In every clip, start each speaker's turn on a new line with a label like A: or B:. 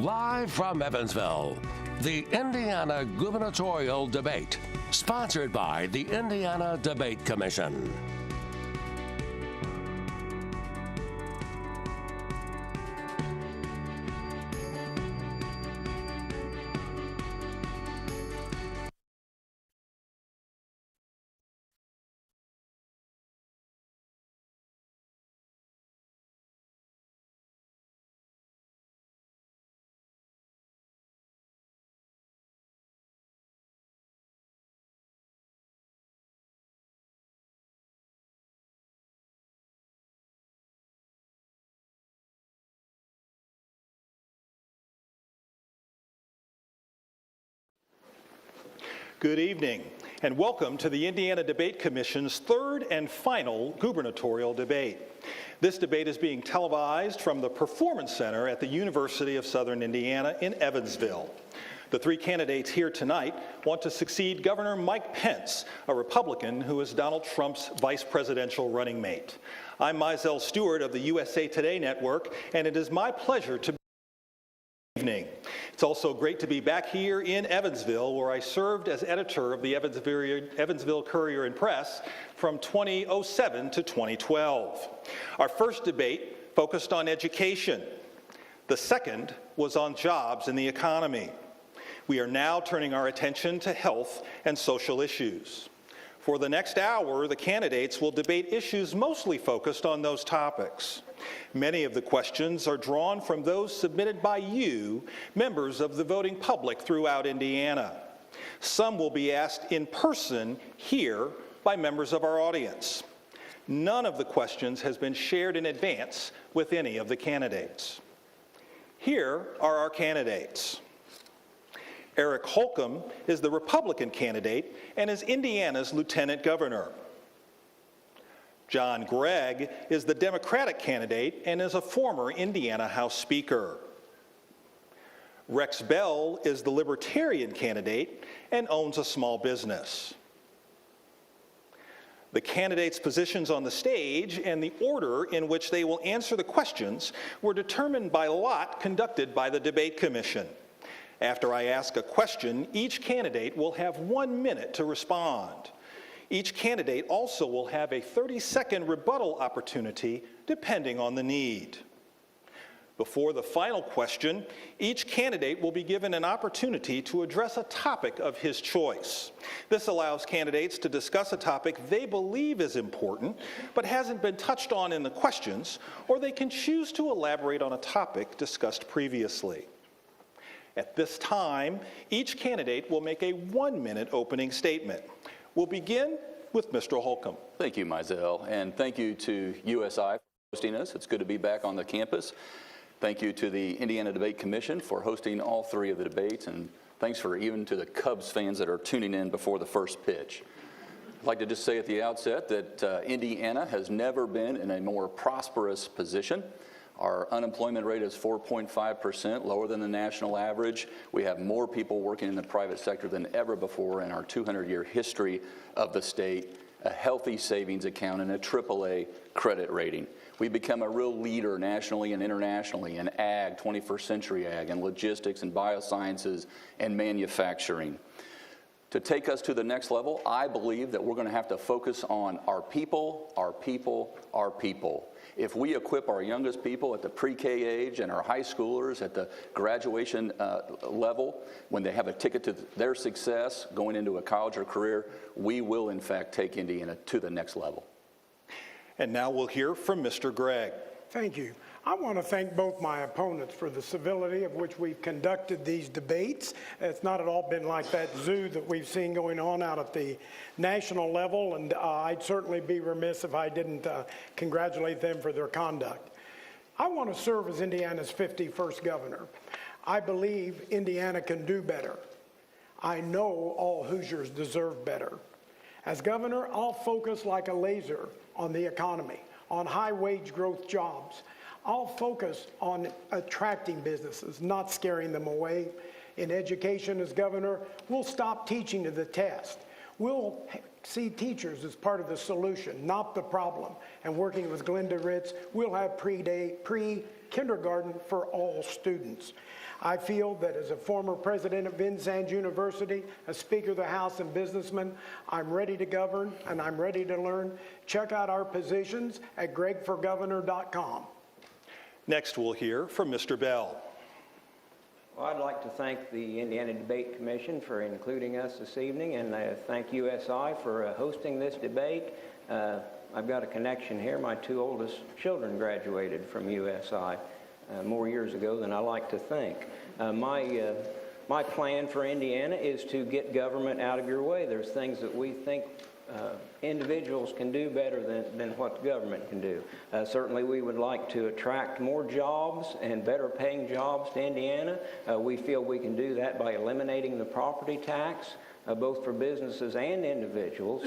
A: Live from Evansville, the Indiana Gubernatorial Debate, sponsored by the Indiana Debate Commission.
B: Good evening, and welcome to the Indiana Debate Commission's third and final gubernatorial debate. This debate is being televised from the Performance Center at the University of Southern Indiana in Evansville. The three candidates here tonight want to succeed Governor Mike Pence, a Republican who is Donald Trump's vice presidential running mate. I'm Mizell Stewart of the USA Today Network, and it is my pleasure to evening. It's also great to be back here in Evansville, where I served as editor of the Evansville Courier and Press from 2007 to 2012. Our first debate focused on education. The second was on jobs and the economy. We are now turning our attention to health and social issues. For the next hour, the candidates will debate issues mostly focused on those topics. Many of the questions are drawn from those submitted by you, members of the voting public throughout Indiana. Some will be asked in person here by members of our audience. None of the questions has been shared in advance with any of the candidates. Here are our candidates. Eric Holcomb is the Republican candidate and is Indiana's lieutenant governor. John Gregg is the Democratic candidate and is a former Indiana House Speaker. Rex Bell is the Libertarian candidate and owns a small business. The candidates' positions on the stage and the order in which they will answer the questions were determined by lot conducted by the Debate Commission. After I ask a question, each candidate will have 1 minute to respond. Each candidate also will have a 30-second rebuttal opportunity, depending on the need. Before the final question, each candidate will be given an opportunity to address a topic of his choice. This allows candidates to discuss a topic they believe is important, but hasn't been touched on in the questions, or they can choose to elaborate on a topic discussed previously. At this time, each candidate will make a 1-minute opening statement. We'll begin with Mr. Holcomb.
C: Thank you, Mizell, and thank you to USI for hosting us. It's good to be back on the campus. Thank you to the Indiana Debate Commission for hosting all three of the debates, and thanks for even to the Cubs fans that are tuning in before the first pitch. I'd like to just say at the outset that Indiana has never been in a more prosperous position. Our unemployment rate is 4.5%, lower than the national average. We have more people working in the private sector than ever before in our 200-year history of the state, a healthy savings account, and a AAA credit rating. We've become a real leader nationally and internationally in ag, 21st century ag, and logistics and biosciences and manufacturing. To take us to the next level, I believe that we're going to have to focus on our people, our people, our people. If we equip our youngest people at the pre-K age and our high schoolers at the graduation level, when they have a ticket to their success going into a college or career, we will in fact take Indiana to the next level.
B: And now we'll hear from Mr. Gregg.
D: Thank you. I want to thank both my opponents for the civility of which we've conducted these debates. It's not at all been like that zoo that we've seen going on out at the national level, and I'd certainly be remiss if I didn't congratulate them for their conduct. I want to serve as Indiana's 51st governor. I believe Indiana can do better. I know all Hoosiers deserve better. As governor, I'll focus like a laser on the economy, on high-wage growth jobs. I'll focus on attracting businesses, not scaring them away. In education as governor, we'll stop teaching to the test. We'll see teachers as part of the solution, not the problem. And working with Glenda Ritz, we'll have pre-kindergarten for all students. I feel that as a former president of Vincennes University, a Speaker of the House and businessman, I'm ready to govern and I'm ready to learn. Check out our positions at gregforgovernor.com.
B: Next, we'll hear from Mr. Bell.
E: Well, I'd like to thank the Indiana Debate Commission for including us this evening, and thank USI for hosting this debate. I've got a connection here. My two oldest children graduated from USI more years ago than I like to think. My plan for Indiana is to get government out of your way. There's things that we think individuals can do better than what government can do. Certainly we would like to attract more jobs and better paying jobs to Indiana. We feel we can do that by eliminating the property tax, both for businesses and individuals.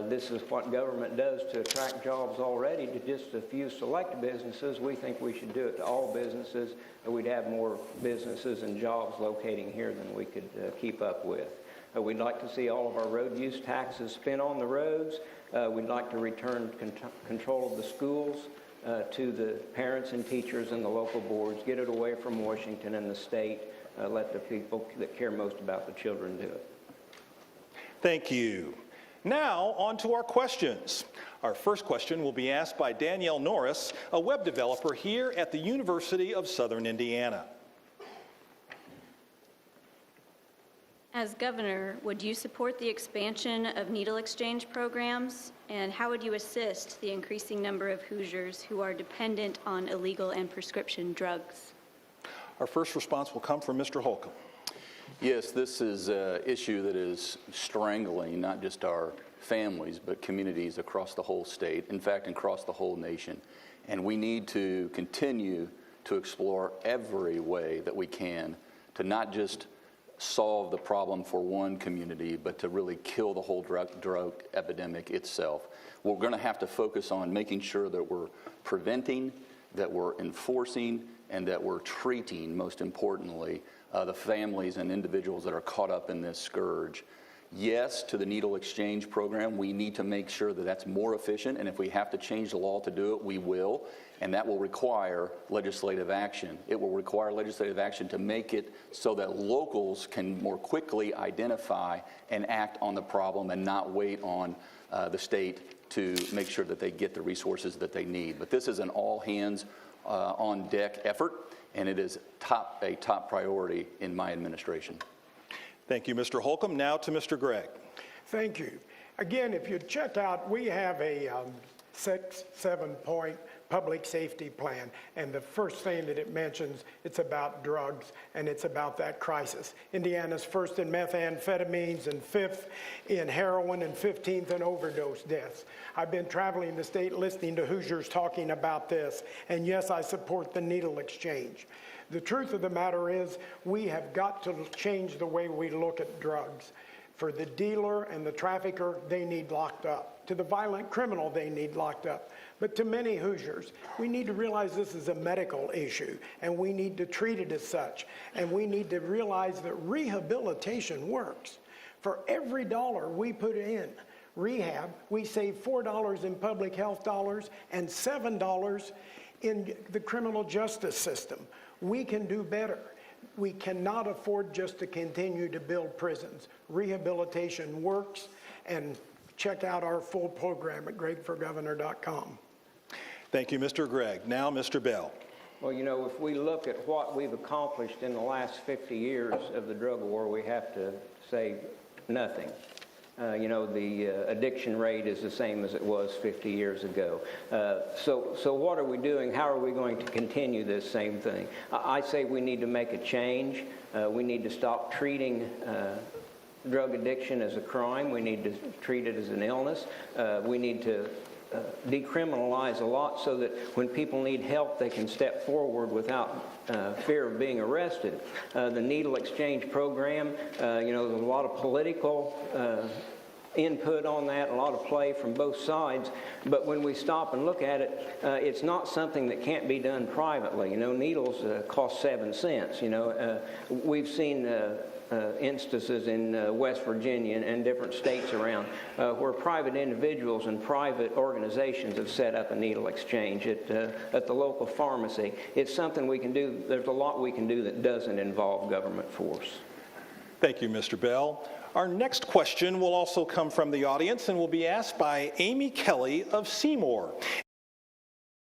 E: This is what government does to attract jobs already to just a few select businesses. We think we should do it to all businesses, and we'd have more businesses and jobs locating here than we could keep up with. We'd like to see all of our road use taxes spent on the roads. We'd like to return control of the schools to the parents and teachers and the local boards, get it away from Washington and the state, let the people that care most about the children do it.
B: Thank you. Now, on to our questions. Our first question will be asked by Danielle Norris, a web developer here at the University of Southern Indiana.
F: As governor, would you support the expansion of needle exchange programs? And how would you assist the increasing number of Hoosiers who are dependent on illegal and prescription drugs?
B: Our first response will come from Mr. Holcomb.
C: Yes, this is an issue that is strangling not just our families, but communities across the whole state, in fact, across the whole nation. And we need to continue to explore every way that we can to not just solve the problem for one community, but to really kill the whole drug epidemic itself. We're going to have to focus on making sure that we're preventing, that we're enforcing, and that we're treating, most importantly, the families and individuals that are caught up in this scourge. Yes, to the needle exchange program, we need to make sure that that's more efficient, and if we have to change the law to do it, we will, and that will require legislative action. It will require legislative action to make it so that locals can more quickly identify and act on the problem and not wait on the state to make sure that they get the resources that they need. But this is an all-hands on deck effort, and it is a top priority in my administration.
B: Thank you, Mr. Holcomb. Now to Mr. Gregg.
D: Thank you. Again, if you check out, we have a 7-point public safety plan, and the first thing that it mentions, it's about drugs, and it's about that crisis. Indiana's first in methamphetamines, and 5th in heroin, and 15th in overdose deaths. I've been traveling the state listening to Hoosiers talking about this, and yes, I support the needle exchange. The truth of the matter is, we have got to change the way we look at drugs. For the dealer and the trafficker, they need locked up. To the violent criminal, they need locked up. But to many Hoosiers, we need to realize this is a medical issue, and we need to treat it as such. And we need to realize that rehabilitation works. For every dollar we put in rehab, we save $4 in public health dollars and $7 in the criminal justice system. We can do better. We cannot afford just to continue to build prisons. Rehabilitation works, and check out our full program at gregforgovernor.com.
B: Thank you, Mr. Gregg. Now, Mr. Bell.
E: Well, you know, if we look at what we've accomplished in the last 50 years of the drug war, we have to say nothing. You know, the addiction rate is the same as it was 50 years ago. So what are we doing? How are we going to continue this same thing? I say we need to make a change. We need to stop treating drug addiction as a crime. We need to treat it as an illness. We need to decriminalize a lot so that when people need help, they can step forward without fear of being arrested. The needle exchange program, you know, there's a lot of political input on that, a lot of play from both sides. But when we stop and look at it, it's not something that can't be done privately. You know, needles cost 7 cents. You know, we've seen instances in West Virginia and different states around where private individuals and private organizations have set up a needle exchange at the local pharmacy. It's something we can do. There's a lot we can do that doesn't involve government force.
B: Thank you, Mr. Bell. Our next question will also come from the audience and will be asked by Amy Kelly of Seymour,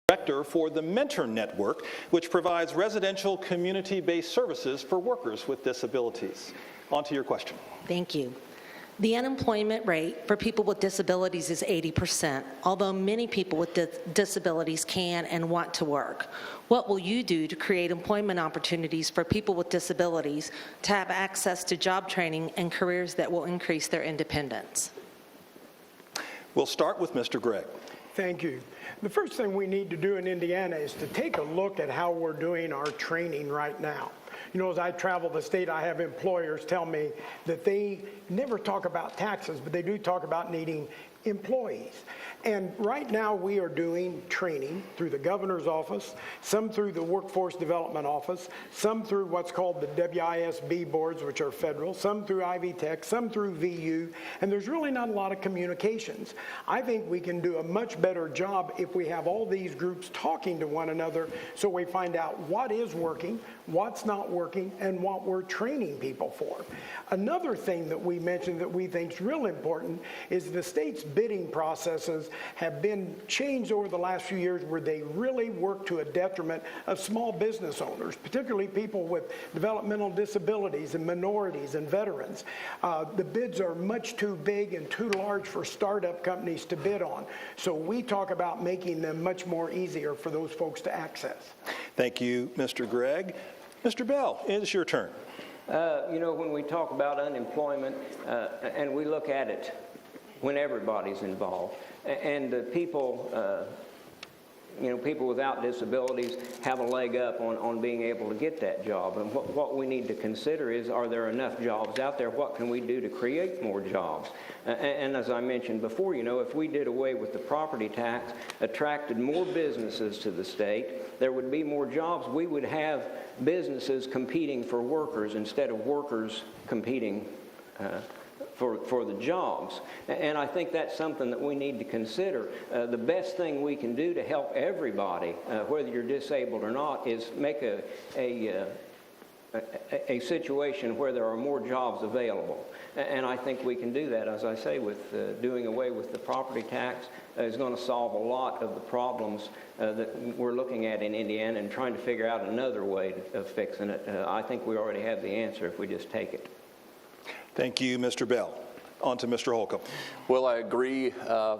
B: Director for the Mentor Network, which provides residential community-based services for workers with disabilities. On to your question.
G: Thank you. The unemployment rate for people with disabilities is 80%, although many people with disabilities can and want to work. What will you do to create employment opportunities for people with disabilities to have access to job training and careers that will increase their independence?
B: We'll start with Mr. Gregg.
D: Thank you. The first thing we need to do in Indiana is to take a look at how we're doing our training right now. You know, as I travel the state, I have employers tell me that they never talk about taxes, but they do talk about needing employees. And right now we are doing training through the governor's office, some through the workforce development office, some through what's called the WISB boards, which are federal, some through Ivy Tech, some through VU, and there's really not a lot of communications. I think we can do a much better job if we have all these groups talking to one another so we find out what is working, what's not working, and what we're training people for. Another thing that we mentioned that we think is real important is the state's bidding processes have been changed over the last few years where they really work to a detriment of small business owners, particularly people with developmental disabilities and minorities and veterans. The bids are much too big and too large for startup companies to bid on. So we talk about making them much more easier for those folks to access.
B: Thank you, Mr. Gregg. Mr. Bell, it is your turn.
E: You know, when we talk about unemployment and we look at it when everybody's involved, and people, you know, people without disabilities have a leg up on being able to get that job. And what we need to consider is, are there enough jobs out there? What can we do to create more jobs? And as I mentioned before, you know, if we did away with the property tax, attracted more businesses to the state, there would be more jobs. We would have businesses competing for workers instead of workers competing for the jobs. And I think that's something that we need to consider. The best thing we can do to help everybody, whether you're disabled or not, is make a situation where there are more jobs available. And I think we can do that, as I say, with doing away with the property tax is going to solve a lot of the problems that we're looking at in Indiana and trying to figure out another way of fixing it. I think we already have the answer if we just take it.
B: Thank you, Mr. Bell. On to Mr. Holcomb.
C: Well, I agree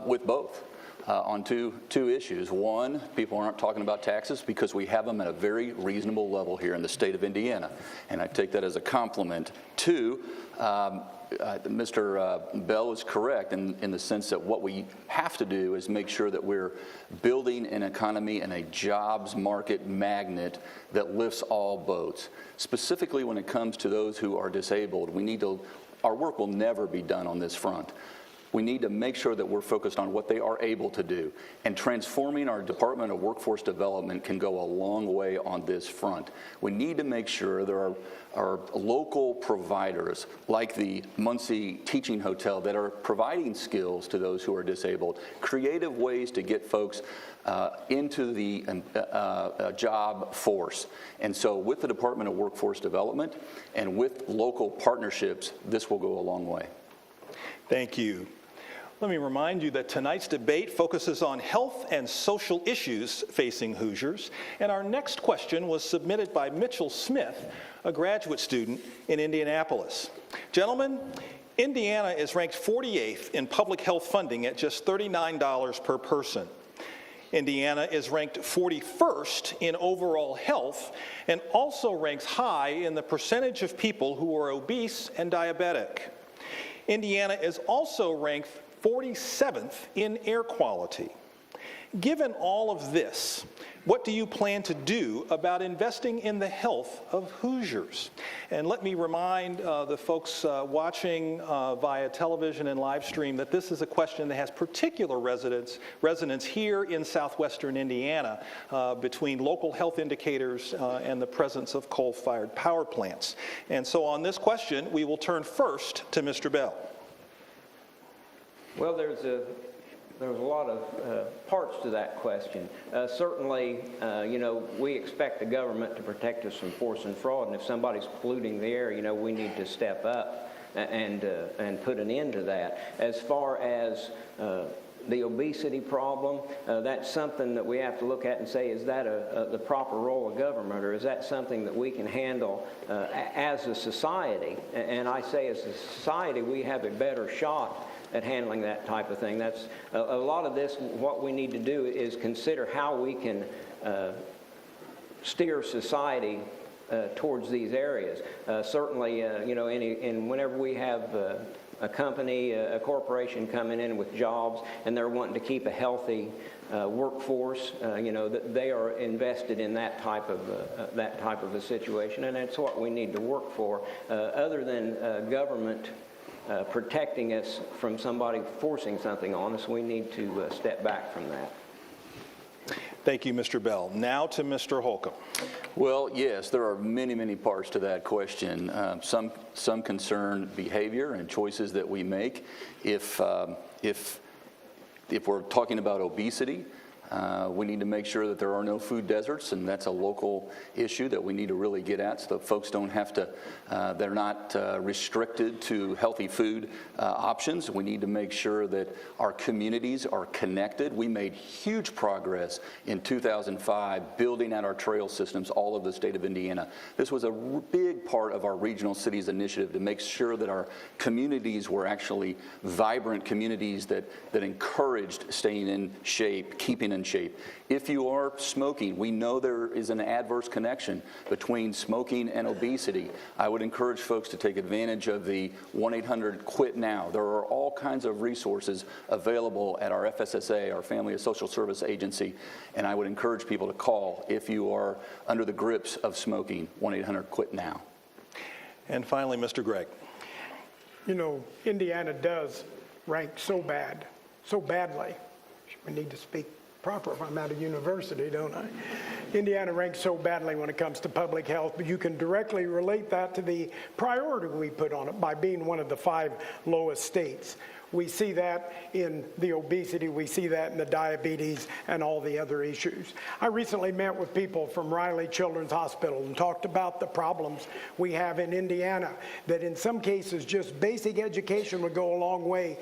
C: with both on two issues. One, people aren't talking about taxes because we have them at a very reasonable level here in the state of Indiana, and I take that as a compliment. Two, Mr. Bell is correct in the sense that what we have to do is make sure that we're building an economy and a jobs market magnet that lifts all boats. Specifically when it comes to those who are disabled, our work will never be done on this front. We need to make sure that we're focused on what they are able to do. And transforming our Department of Workforce Development can go a long way on this front. We need to make sure there are local providers like the Muncie Teaching Hotel that are providing skills to those who are disabled, creative ways to get folks into the job force. And so with the Department of Workforce Development and with local partnerships, this will go a long way.
B: Thank you. Let me remind you that tonight's debate focuses on health and social issues facing Hoosiers, and our next question was submitted by Mitchell Smith, a graduate student in Indianapolis. Gentlemen, Indiana is ranked 48th in public health funding at just $39 per person. Indiana is ranked 41st in overall health and also ranks high in the percentage of people who are obese and diabetic. Indiana is also ranked 47th in air quality. Given all of this, what do you plan to do about investing in the health of Hoosiers? And let me remind the folks watching via television and live stream that this is a question that has particular resonance here in southwestern Indiana between local health indicators and the presence of coal-fired power plants. And so on this question, we will turn first to Mr. Bell.
E: Well, there's a lot of parts to that question. Certainly, we expect the government to protect us from force and fraud, and if somebody's polluting the air, we need to step up and put an end to that. As far as the obesity problem, that's something that we have to look at and say, is that the proper role of government, or is that something that we can handle as a society? And I say as a society, we have a better shot at handling that type of thing. That's a lot of this. What we need to do is consider how we can steer society towards these areas. Certainly, whenever we have a company, a corporation coming in with jobs, and they're wanting to keep a healthy workforce, they are invested in that type of a situation, and that's what we need to work for. Other than government protecting us from somebody forcing something on us, we need to step back from that.
B: Thank you, Mr. Bell. Now to Mr. Holcomb.
C: Well, yes, there are many, many parts to that question. Some concern behavior and choices that we make. If we're talking about obesity, we need to make sure that there are no food deserts, and that's a local issue that we need to really get at, so that folks don't have to, they're not restricted to healthy food options. We need to make sure that our communities are connected. We made huge progress in 2005 building out our trail systems all over the state of Indiana. This was a big part of our Regional Cities Initiative to make sure that our communities were actually vibrant communities that encouraged staying in shape, keeping in shape. If you are smoking, we know there is an adverse connection between smoking and obesity. I would encourage folks to take advantage of the 1-800-QUIT-NOW. There are all kinds of resources available at our FSSA, our Family and Social Service Agency, and I would encourage people to call if you are under the grips of smoking. 1-800-QUIT-NOW.
B: And finally, Mr. Gregg.
D: Indiana does rank so badly. We need to speak proper if I'm at a university, don't I? Indiana ranks so badly when it comes to public health, but you can directly relate that to the priority we put on it by being one of the 5 lowest states. We see that in the obesity, we see that in the diabetes and all the other issues. I recently met with people from Riley Children's Hospital and talked about the problems we have in Indiana, that in some cases just basic education would go a long way.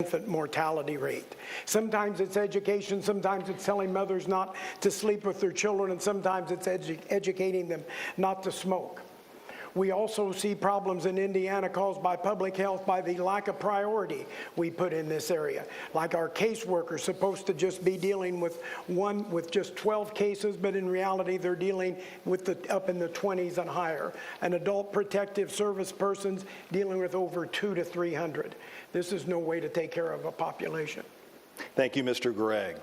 D: Infant mortality rate. Sometimes it's education, sometimes it's telling mothers not to sleep with their children, and sometimes it's educating them not to smoke. We also see problems in Indiana caused by public health by the lack of priority we put in this area. Like our caseworkers supposed to just be dealing with just 12 cases, but in reality they're dealing with up in the 20s and higher. And adult protective service persons dealing with over 200 to 300. This is no way to take care of a population.
B: Thank you, Mr. Gregg.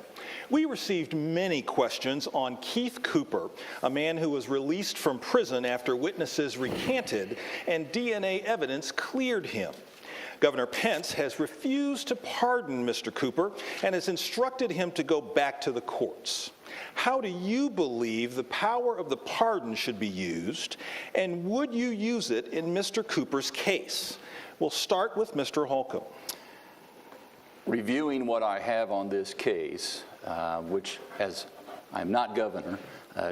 B: We received many questions on Keith Cooper, a man who was released from prison after witnesses recanted and DNA evidence cleared him. Governor Pence has refused to pardon Mr. Cooper and has instructed him to go back to the courts. How do you believe the power of the pardon should be used, and would you use it in Mr. Cooper's case? We'll start with Mr. Holcomb.
C: Reviewing what I have on this case, which, as I'm not governor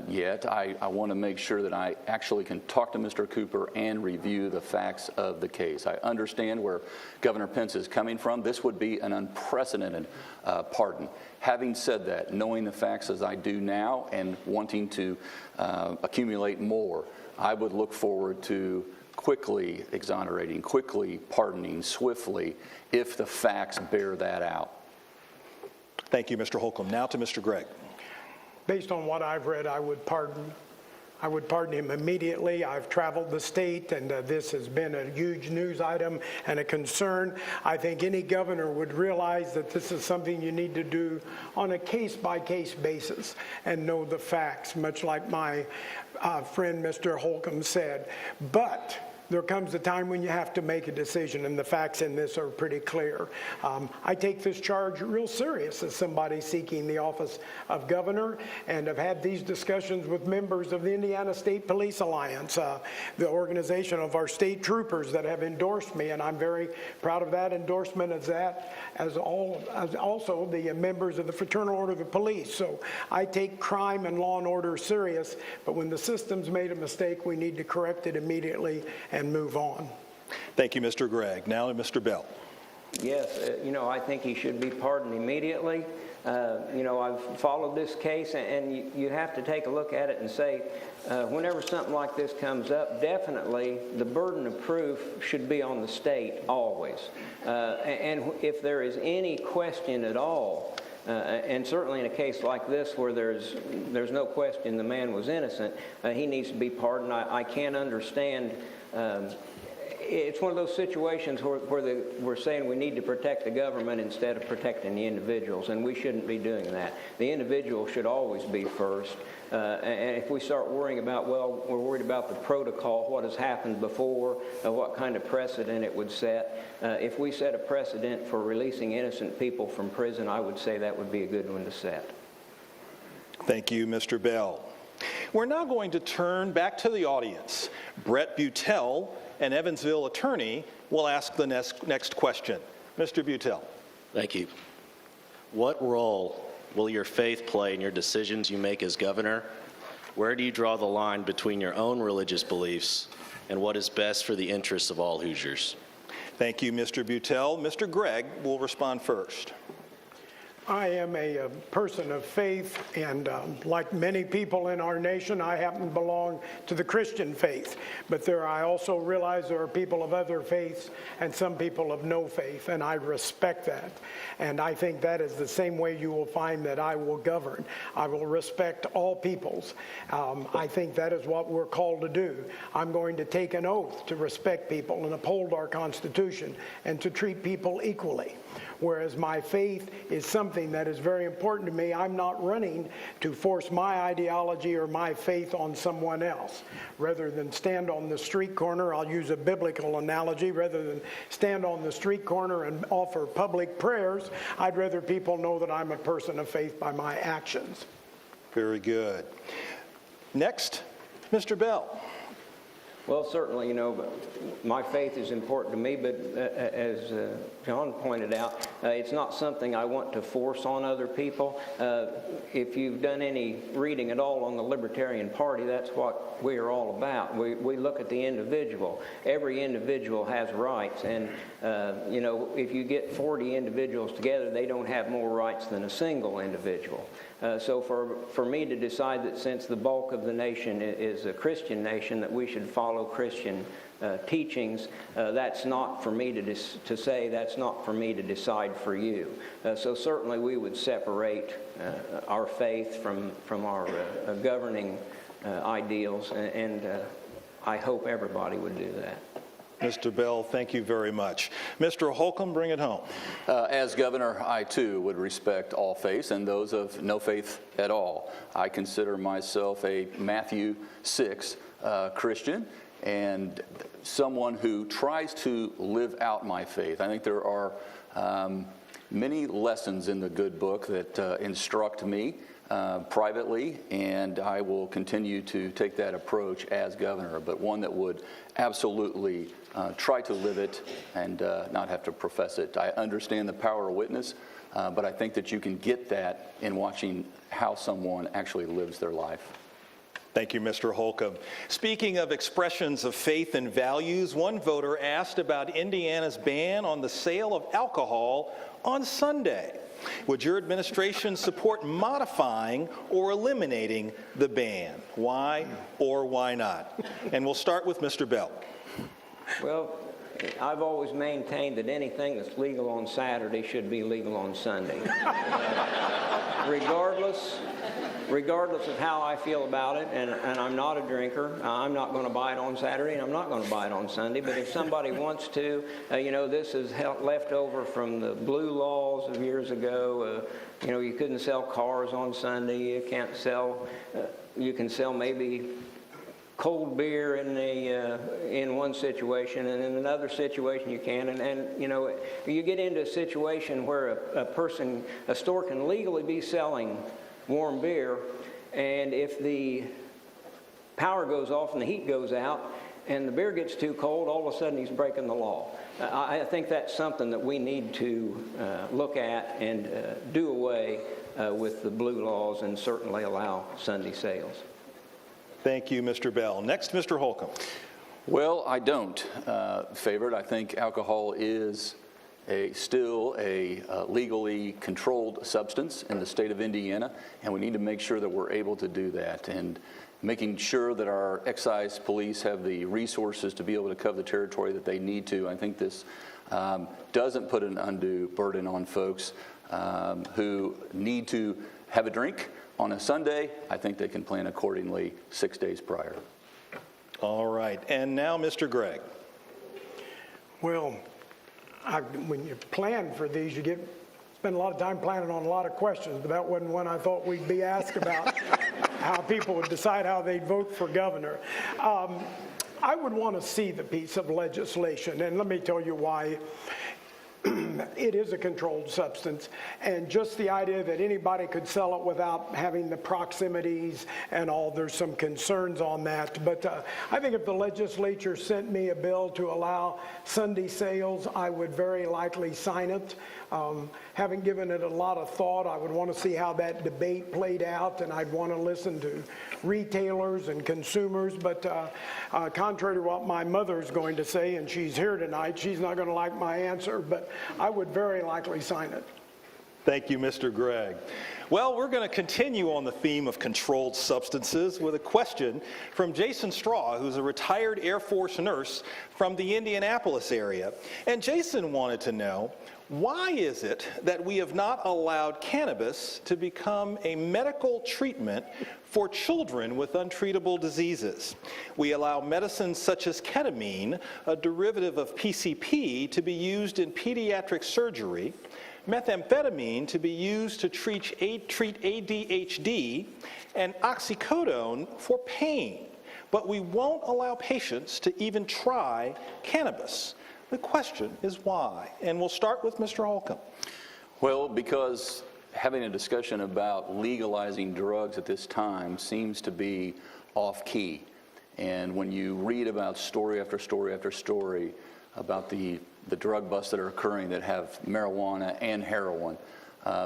C: yet, I want to make sure that I actually can talk to Mr. Cooper and review the facts of the case. I understand where Governor Pence is coming from. This would be an unprecedented pardon. Having said that, knowing the facts as I do now and wanting to accumulate more, I would look forward to quickly exonerating, quickly pardoning, swiftly, if the facts bear that out.
B: Thank you, Mr. Holcomb. Now to Mr. Gregg.
D: Based on what I've read, I would pardon I would pardon him immediately. I've traveled the state, and this has been a huge news item and a concern. I think any governor would realize that this is something you need to do on a case-by-case basis and know the facts, much like my friend Mr. Holcomb said. But there comes a time when you have to make a decision, and the facts in this are pretty clear. I take this charge real serious as somebody seeking the office of governor, and have had these discussions with members of the Indiana State Police Alliance, the organization of our state troopers that have endorsed me, and I'm very proud of that endorsement as also the members of the Fraternal Order of the Police. So I take crime and law and order serious, but when the system's made a mistake, we need to correct it immediately and move on.
B: Thank you, Mr. Gregg. Now to Mr. Bell.
E: Yes, I think he should be pardoned immediately. I've followed this case, and you have to take a look at it and say, whenever something like this comes up, definitely the burden of proof should be on the state always. And if there is any question at all, and certainly in a case like this where there's no question the man was innocent, he needs to be pardoned. I can't understand. It's one of those situations where we're saying we need to protect the government instead of protecting the individuals, and we shouldn't be doing that. The individual should always be first. And if we start worrying about, we're worried about the protocol, what has happened before, what kind of precedent it would set. If we set a precedent for releasing innocent people from prison, I would say that would be a good one to set.
B: Thank you, Mr. Bell. We're now going to turn back to the audience. Brett Butel, an Evansville attorney, will ask the next question. Mr. Butel.
H: Thank you. What role will your faith play in your decisions you make as governor? Where do you draw the line between your own religious beliefs and what is best for the interests of all Hoosiers?
B: Thank you, Mr. Butel. Mr. Gregg will respond first.
D: I am a person of faith, and like many people in our nation, I happen to belong to the Christian faith. But I also realize there are people of other faiths and some people of no faith, and I respect that. And I think that is the same way you will find that I will govern. I will respect all peoples. I think that is what we're called to do. I'm going to take an oath to respect people and uphold our Constitution and to treat people equally. Whereas my faith is something that is very important to me. I'm not running to force my ideology or my faith on someone else. Rather than stand on the street corner, I'll use a biblical analogy, rather than stand on the street corner and offer public prayers, I'd rather people know that I'm a person of faith by my actions.
B: Very good. Next, Mr. Bell.
E: Well, certainly, my faith is important to me, but as John pointed out, it's not something I want to force on other people. If you've done any reading at all on the Libertarian Party, that's what we are all about. We look at the individual. Every individual has rights, and if you get 40 individuals together, they don't have more rights than a single individual. So for me to decide that since the bulk of the nation is a Christian nation, that we should follow Christian teachings, that's not for me to say, that's not for me to decide for you. So certainly we would separate our faith from our governing ideals, and I hope everybody would do that.
B: Mr. Bell, thank you very much. Mr. Holcomb, bring it home.
C: As governor, I too would respect all faiths and those of no faith at all. I consider myself a Matthew 6 Christian and someone who tries to live out my faith. I think there are many lessons in the good book that instruct me privately, and I will continue to take that approach as governor, but one that would absolutely try to live it and not have to profess it. I understand the power of witness, but I think that you can get that in watching how someone actually lives their life.
B: Thank you, Mr. Holcomb. Speaking of expressions of faith and values, one voter asked about Indiana's ban on the sale of alcohol on Sunday. Would your administration support modifying or eliminating the ban? Why or why not? And we'll start with Mr. Bell.
E: Well, I've always maintained that anything that's legal on Saturday should be legal on Sunday. Regardless regardless of how I feel about it, and I'm not a drinker, I'm not going to buy it on Saturday, and I'm not going to buy it on Sunday. But if somebody wants to, this is left over from the blue laws of years ago. You couldn't sell cars on Sunday. You can't sell. You can sell maybe cold beer in one situation, and in another situation you can. And you get into a situation where a store can legally be selling warm beer, and if the power goes off and the heat goes out and the beer gets too cold, all of a sudden he's breaking the law. I think that's something that we need to look at and do away with the blue laws and certainly allow Sunday sales.
B: Thank you, Mr. Bell. Next, Mr. Holcomb.
C: Well, I don't favor it. I think alcohol is still a legally controlled substance in the state of Indiana, and we need to make sure that we're able to do that. And making sure that our excise police have the resources to be able to cover the territory that they need to. I think this doesn't put an undue burden on folks who need to have a drink on a Sunday. I think they can plan accordingly 6 days prior.
B: All right. And now, Mr. Gregg.
D: Well, when you plan for these, spend a lot of time planning on a lot of questions, but that wasn't one I thought we'd be asked about, how people would decide how they'd vote for governor. I would want to see the piece of legislation, and let me tell you why. It is a controlled substance, and just the idea that anybody could sell it without having the proximities and all, there's some concerns on that. But I think if the legislature sent me a bill to allow Sunday sales, I would very likely sign it. Having given it a lot of thought, I would want to see how that debate played out, and I'd want to listen to retailers and consumers. But contrary to what my mother's going to say, and she's here tonight, she's not going to like my answer, but I would very likely sign it.
B: Thank you, Mr. Gregg. Well, we're going to continue on the theme of controlled substances with a question from Jason Straw, who's a retired Air Force nurse from the Indianapolis area. And Jason wanted to know, why is it that we have not allowed cannabis to become a medical treatment for children with untreatable diseases? We allow medicines such as ketamine, a derivative of PCP, to be used in pediatric surgery, methamphetamine to be used to treat ADHD, and oxycodone for pain. But we won't allow patients to even try cannabis. The question is why? And we'll start with Mr. Holcomb.
C: Well, because having a discussion about legalizing drugs at this time seems to be off-key. And when you read about story after story after story about the drug busts that are occurring that have marijuana and heroin,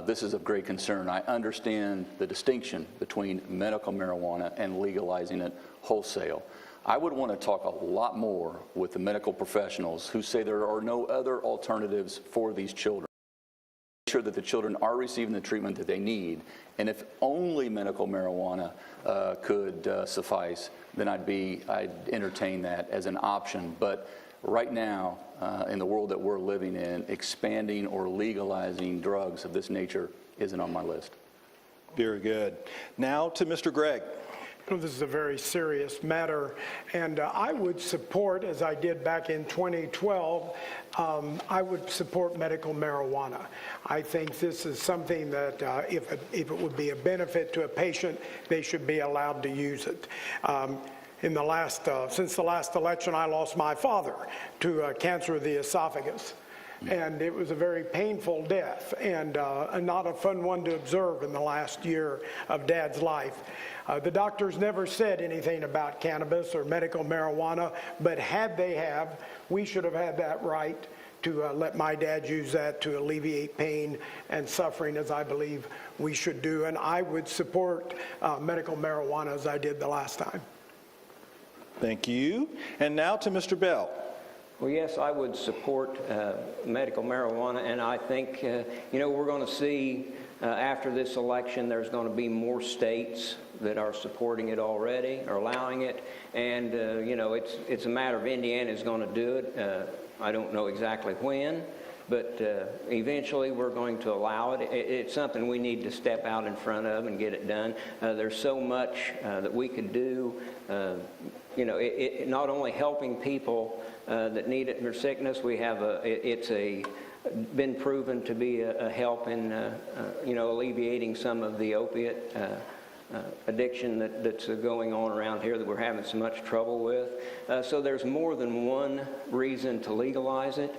C: this is of great concern. I understand the distinction between medical marijuana and legalizing it wholesale. I would want to talk a lot more with the medical professionals who say there are no other alternatives for these children. Make sure that the children are receiving the treatment that they need, and if only medical marijuana could suffice, then I'd entertain that as an option. But right now, in the world that we're living in, expanding or legalizing drugs of this nature isn't on my list.
B: Very good. Now to Mr. Gregg.
D: This is a very serious matter, and I would support, as I did back in 2012, I would support medical marijuana. I think this is something that if it would be a benefit to a patient, they should be allowed to use it. Since the last election, I lost my father to cancer of the esophagus. And it was a very painful death and not a fun one to observe in the last year of Dad's life. The doctors never said anything about cannabis or medical marijuana, but had they we should have had that right to let my dad use that to alleviate pain and suffering, as I believe we should do. And I would support medical marijuana as I did the last time.
B: Thank you. And now to Mr. Bell.
E: Well, yes, I would support medical marijuana, and I think, we're going to see after this election there's going to be more states that are supporting it already, or allowing it, and, it's a matter of Indiana is going to do it. I don't know exactly when, but eventually we're going to allow it. It's something we need to step out in front of and get it done. There's so much that we could do, not only helping people that need it in their sickness. We have been proven to be a help in alleviating some of the opiate addiction that's going on around here that we're having so much trouble with. So there's more than one reason to legalize it.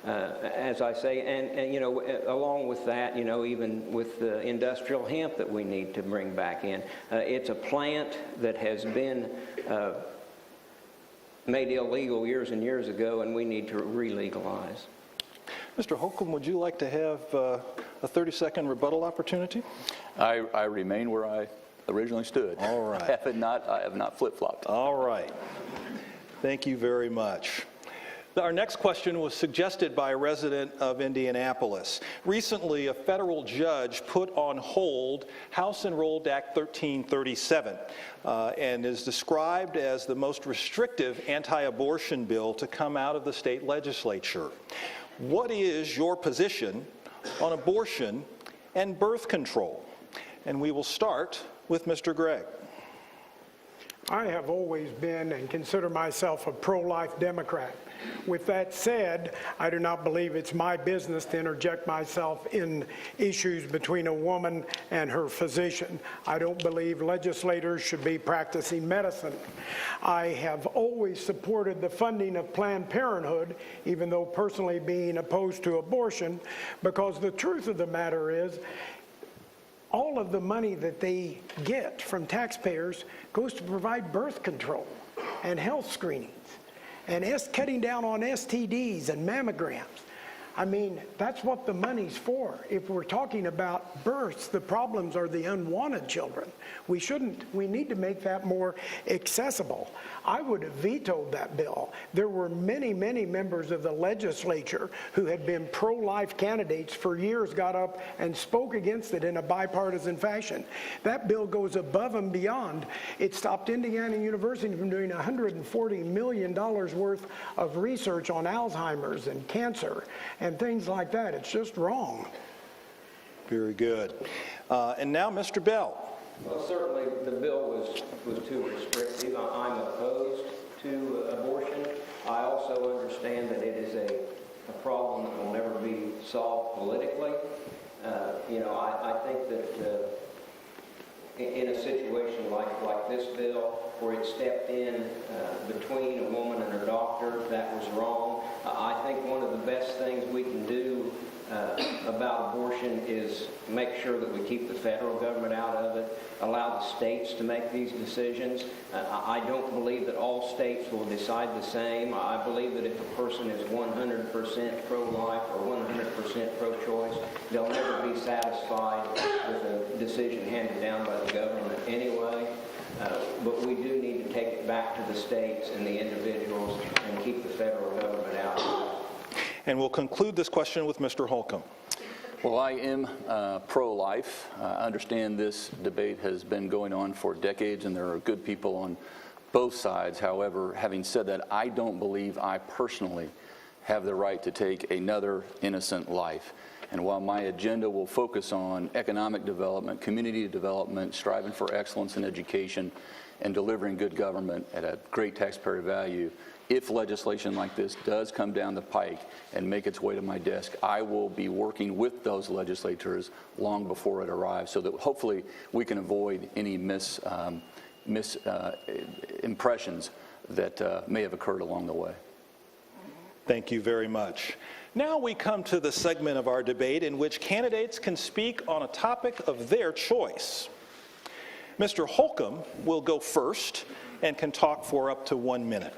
E: As I say, and along with that, even with the industrial hemp that we need to bring back in. It's a plant that has been made illegal years and years ago, and we need to re-legalize.
B: Mr. Holcomb, would you like to have a 30-second rebuttal opportunity?
C: I remain where I originally stood.
B: All right.
C: I have not flip-flopped.
B: All right. Thank you very much. Our next question was suggested by a resident of Indianapolis. Recently, a federal judge put on hold House Enrolled Act 1337 and is described as the most restrictive anti-abortion bill to come out of the state legislature. What is your position on abortion and birth control? And we will start with Mr. Gregg.
D: I have always been and consider myself a pro-life Democrat. With that said, I do not believe it's my business to interject myself in issues between a woman and her physician. I don't believe legislators should be practicing medicine. I have always supported the funding of Planned Parenthood, even though personally being opposed to abortion, because the truth of the matter is, all of the money that they get from taxpayers goes to provide birth control and health screenings and cutting down on STDs and mammograms. I mean, that's what the money's for. If we're talking about births, the problems are the unwanted children. We need to make that more accessible. I would have vetoed that bill. There were many, many members of the legislature who had been pro-life candidates for years, got up and spoke against it in a bipartisan fashion. That bill goes above and beyond. It stopped Indiana University from doing $140 million worth of research on Alzheimer's and cancer and things like that. It's just wrong.
B: Very good. And now Mr. Bell.
E: Well, certainly the bill was too restrictive. I'm opposed to abortion. I also understand that it is a problem that will never be solved politically. I think that in a situation like this bill, where it stepped in between a woman and her doctor, that was wrong. I think one of the best things we can do about abortion is make sure that we keep the federal government out of it, allow the states to make these decisions. I don't believe that all states will decide the same. I believe that if a person is 100% pro-life or 100% pro-choice, they'll never be satisfied with a decision handed down by the government anyway. But we do need to take it back to the states and the individuals and keep the federal government out of it.
B: And we'll conclude this question with Mr. Holcomb.
C: Well, I am pro-life. I understand this debate has been going on for decades, and there are good people on both sides. However, having said that, I don't believe I personally have the right to take another innocent life. And while my agenda will focus on economic development, community development, striving for excellence in education, and delivering good government at a great taxpayer value, if legislation like this does come down the pike and make its way to my desk, I will be working with those legislators long before it arrives so that hopefully we can avoid any impressions that may have occurred along the way.
B: Thank you very much. Now we come to the segment of our debate in which candidates can speak on a topic of their choice. Mr. Holcomb will go first and can talk for up to 1 minute.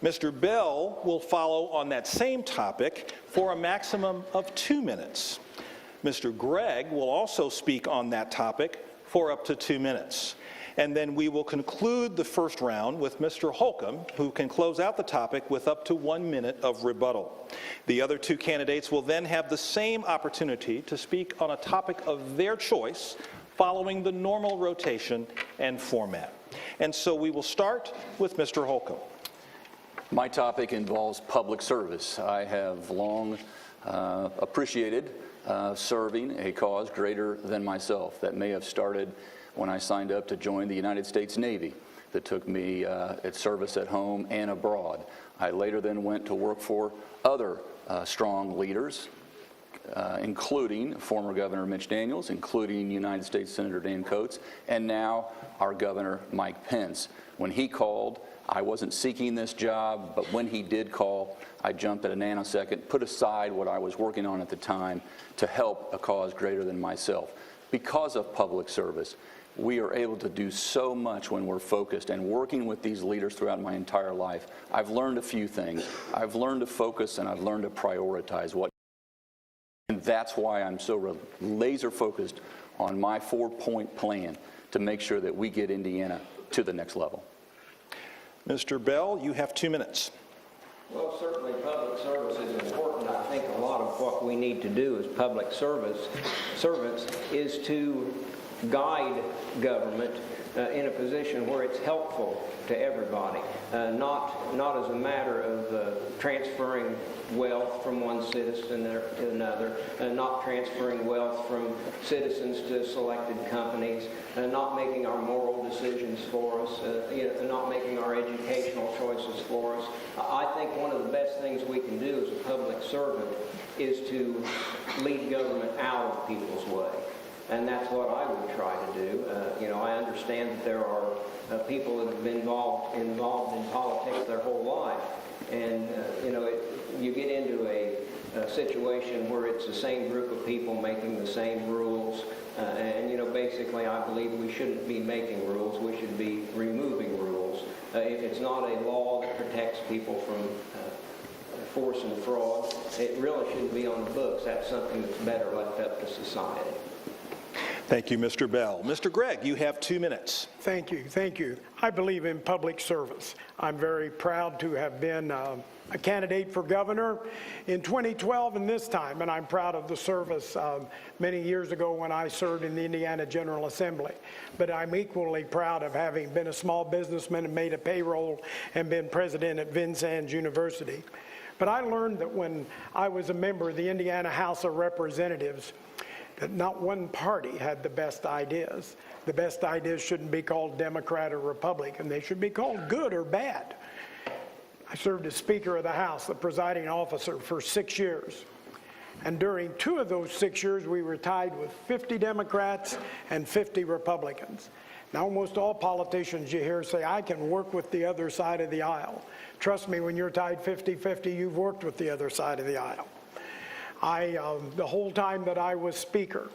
B: Mr. Bell will follow on that same topic for a maximum of 2 minutes. Mr. Gregg will also speak on that topic for up to 2 minutes. And then we will conclude the first round with Mr. Holcomb, who can close out the topic with up to 1 minute of rebuttal. The other two candidates will then have the same opportunity to speak on a topic of their choice, following the normal rotation and format. And so we will start with Mr. Holcomb.
C: My topic involves public service. I have long appreciated serving a cause greater than myself. That may have started when I signed up to join the United States Navy. That took me at service at home and abroad. I later then went to work for other strong leaders, including former Governor Mitch Daniels, including United States Senator Dan Coates, and now our Governor Mike Pence. When he called, I wasn't seeking this job, but when he did call, I jumped at a nanosecond, put aside what I was working on at the time to help a cause greater than myself. Because of public service, we are able to do so much when we're focused, and working with these leaders throughout my entire life, I've learned a few things. I've learned to focus and I've learned to prioritize what, and that's why I'm so laser focused on my 4-point plan to make sure that we get Indiana to the next level.
B: Mr. Bell, you have 2 minutes.
E: Well, certainly public service is important. I think a lot of what we need to do as public servants is to guide government in a position where it's helpful to everybody, not as a matter of transferring wealth from one citizen to another, not transferring wealth from citizens to selected companies, not making our moral decisions for us, not making our educational choices for us. I think one of the best things we can do as a public servant is to lead government out of people's way. And that's what I would try to do. I understand that there are people that have been involved in politics their whole life. And, you get into a situation where it's the same group of people making the same rules. Basically, I believe we shouldn't be making rules. We should be removing rules. If it's not a law that protects people from force and fraud, it really shouldn't be on the books. That's something that's better left up to society.
B: Thank you, Mr. Bell. Mr. Gregg, you have 2 minutes.
D: Thank you. Thank you. I believe in public service. I'm very proud to have been a candidate for governor in 2012 and this time, and I'm proud of the service many years ago when I served in the Indiana General Assembly. But I'm equally proud of having been a small businessman and made a payroll and been president at Vincennes University. But I learned that when I was a member of the Indiana House of Representatives, that not one party had the best ideas. The best ideas shouldn't be called Democrat or Republican. They should be called good or bad. I served as Speaker of the House, the presiding officer, for 6 years. And during 2 of those 6 years, we were tied with 50 Democrats and 50 Republicans. Now, almost all politicians you hear say, I can work with the other side of the aisle. Trust me, when you're tied 50-50, you've worked with the other side of the aisle. The whole time that I was Speaker,